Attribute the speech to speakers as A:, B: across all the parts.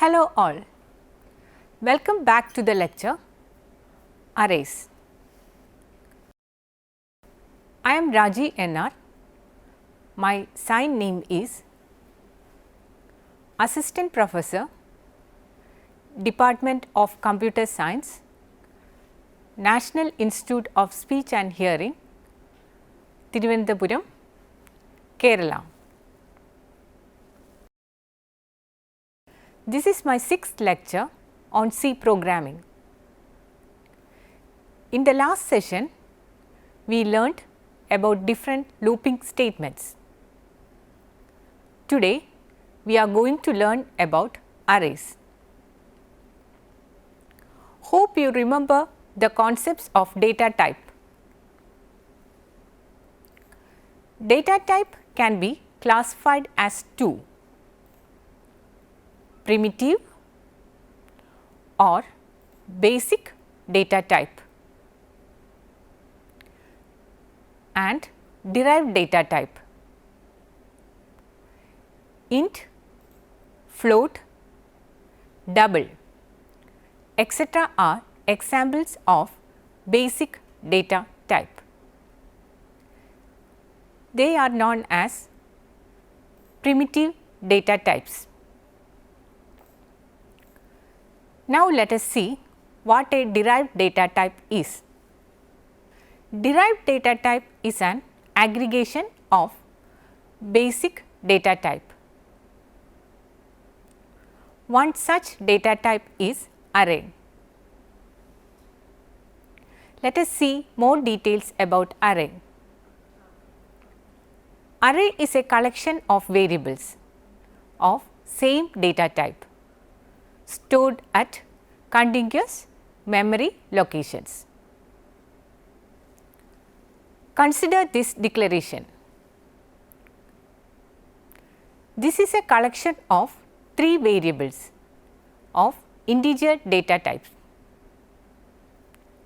A: Hello all, welcome back to the lecture Arrays. I am Raji NR, my sign name is Assistant Professor, Department of Computer Science, National Institute of Speech and Hearing, Thiruvananthapuram, Kerala. This is my 6th lecture on C programming. In the last session, we learnt about different looping statements. Today, we are going to learn about arrays. Hope you remember the concepts of data type. Data type can be classified as two: primitive or basic data type and derived data type. Int, float, double, etc. are examples of basic data type. They are known as primitive data types. Now, let us see what a derived data type is. Derived data type is an aggregation of basic data type. One such data type is array. Let us see more details about array. Array is a collection of variables of same data type stored at contiguous memory locations. Consider this declaration. This is a collection of 3 variables of integer data types.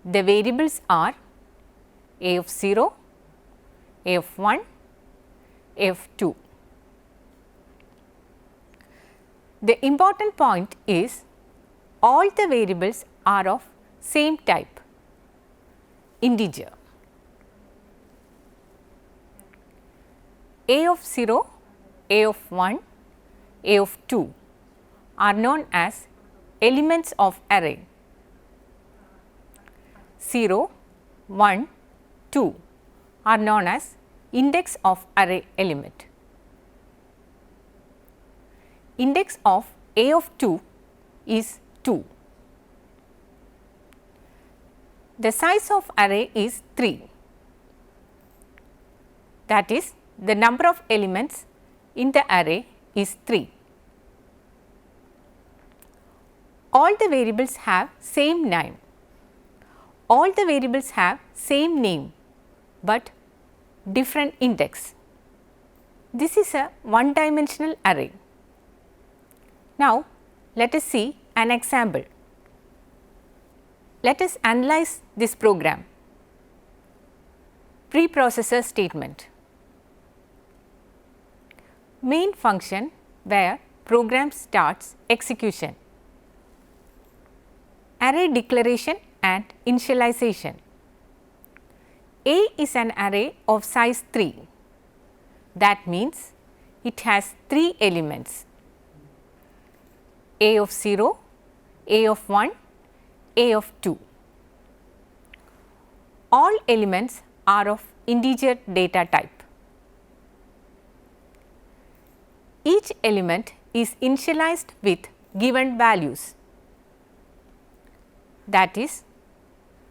A: The variables are a of 0, a of 1, a of 2. The important point is all the variables are of same type, integer. A of 0, a of 1, a of 2 are known as elements of array. 0, 1, 2 are known as index of array element. Index of a of 2 is 2. The size of array is 3, that is, the number of elements in the array is 3. All the variables have same name. All the variables have same name, but different index. This is a one-dimensional array. Now, let us see an example. Let us analyze this program. Preprocessor statement. Main function where program starts execution. Array declaration and initialization. A is an array of size 3. That means it has 3 elements: a of 0, a of 1, a of 2. All elements are of integer data type. Each element is initialized with given values. That is,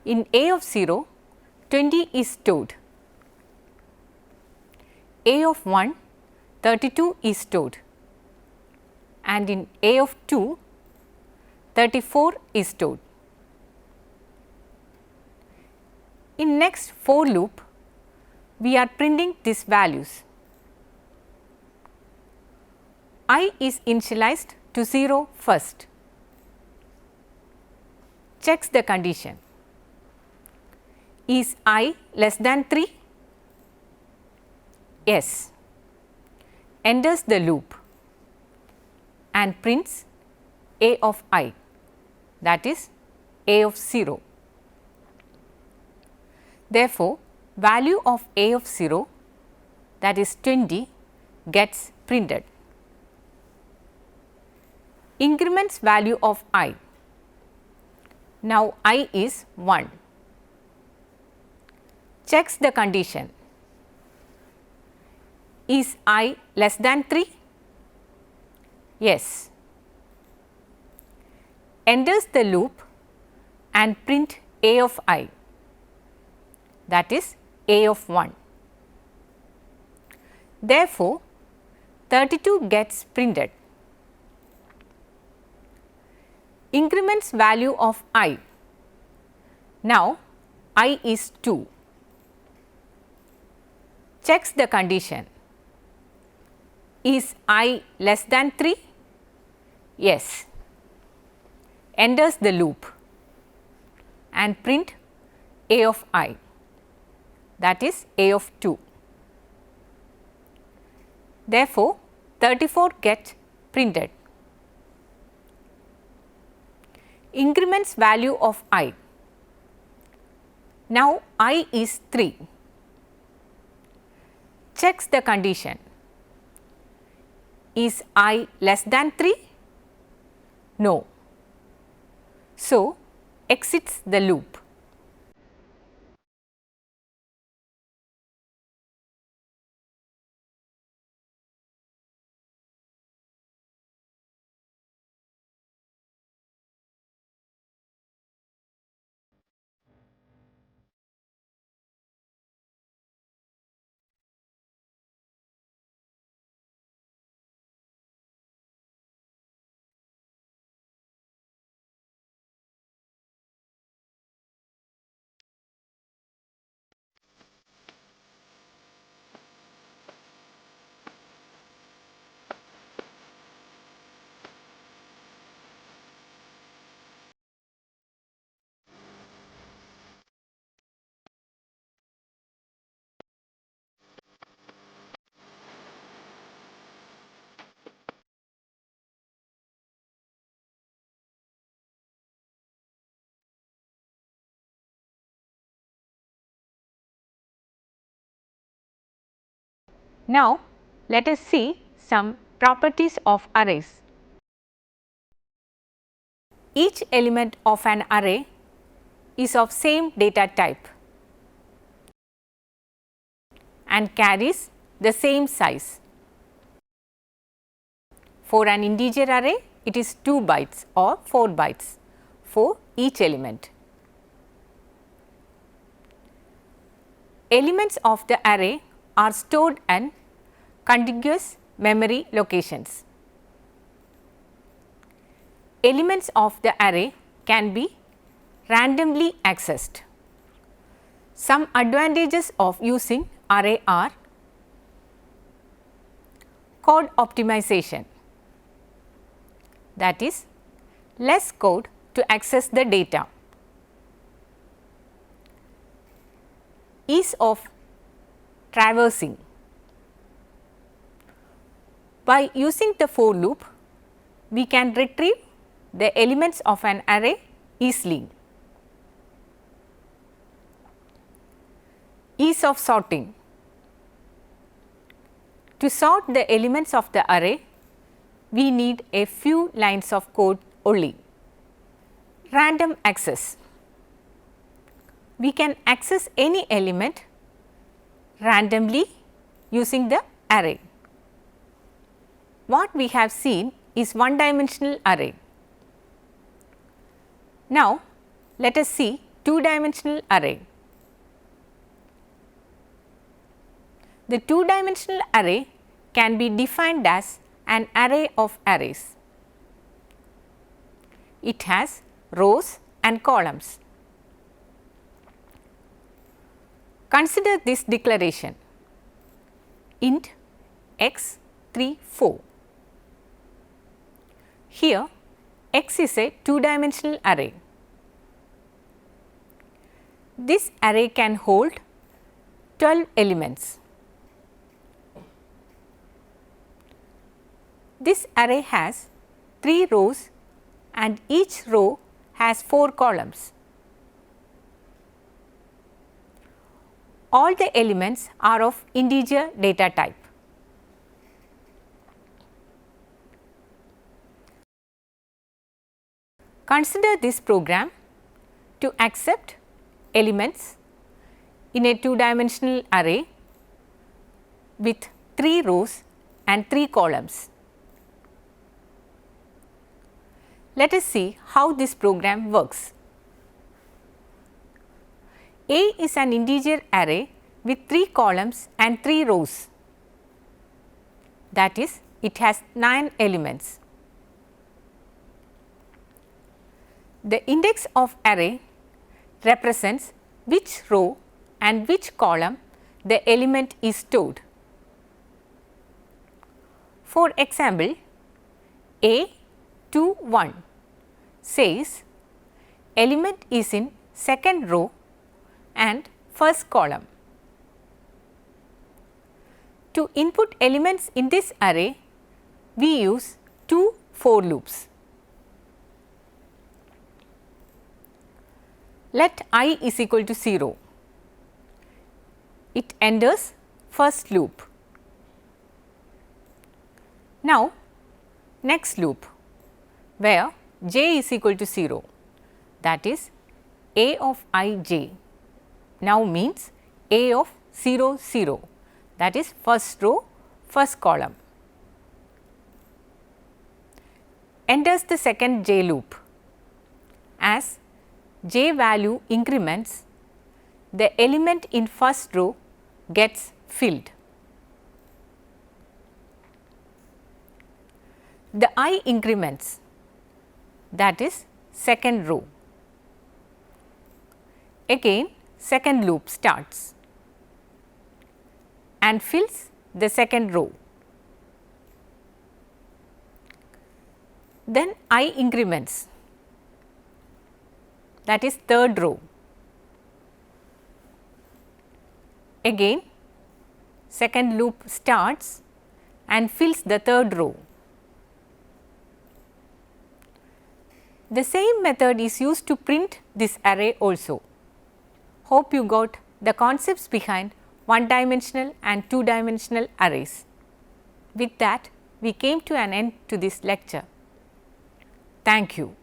A: in a of 0, 20 is stored. A of 1, 32 is stored. And in a of 2, 34 is stored. In next for loop, we are printing these values. I is initialized to 0 first. Checks the condition. Is I less than 3? Yes. Enters the loop and prints A of I, that is A of 0. Therefore, value of A of 0, that is 20, gets printed. Increments value of I. Now, I is 1. Checks the condition. Is I less than 3? Yes. Enters the loop and print A of I, that is A of 1. Therefore, 32 gets printed. Increments value of I. Now, I is 2. Checks the condition. Is I less than 3? Yes. Enters the loop and print A of I, that is A of 2. Therefore, 34 gets printed. Increments value of I. Now, I is 3. Checks the condition. Is I less than 3? No. So, exits the loop. Now, let us see some properties of arrays. Each element of an array is of same data type and carries the same size. For an integer array, it is 2 bytes or 4 bytes for each element. Elements of the array are stored in contiguous memory locations. Elements of the array can be randomly accessed. Some advantages of using array are code optimization, that is less code to access the data, ease of traversing. By using the for loop, we can retrieve the elements of an array easily. Ease of sorting. To sort the elements of the array, we need a few lines of code only. Random access. We can access any element randomly using the array. What we have seen is one dimensional array. Now, let us see two dimensional array. The two dimensional array can be defined as an array of arrays. It has rows and columns. Consider this declaration: int x 3 4. Here x is a two-dimensional array. This array can hold 12 elements. This array has 3 rows and each row has 4 columns. All the elements are of integer data type. Consider this program to accept elements in a 2-dimensional array with 3 rows and 3 columns. Let us see how this program works. A is an integer array with 3 columns and 3 rows. That is, it has 9 elements. The index of array represents which row and which column the element is stored. For example, A21 says element is in second row and first column. To input elements in this array, we use 2 for loops. Let I is equal to 0. It enters first loop. Now, next loop where j is equal to 0, that is A of I j now means A of 0 0, that is first row, first column. Enters the second j loop. As j value increments, the element in first row gets filled. The I increments, that is second row. Again second loop starts and fills the second row. Then I increments, that is third row. Again second loop starts and fills the third row. The same method is used to print this array also. Hope you got the concepts behind 1-dimensional and 2-dimensional arrays. With that, we came to an end to this lecture. Thank you.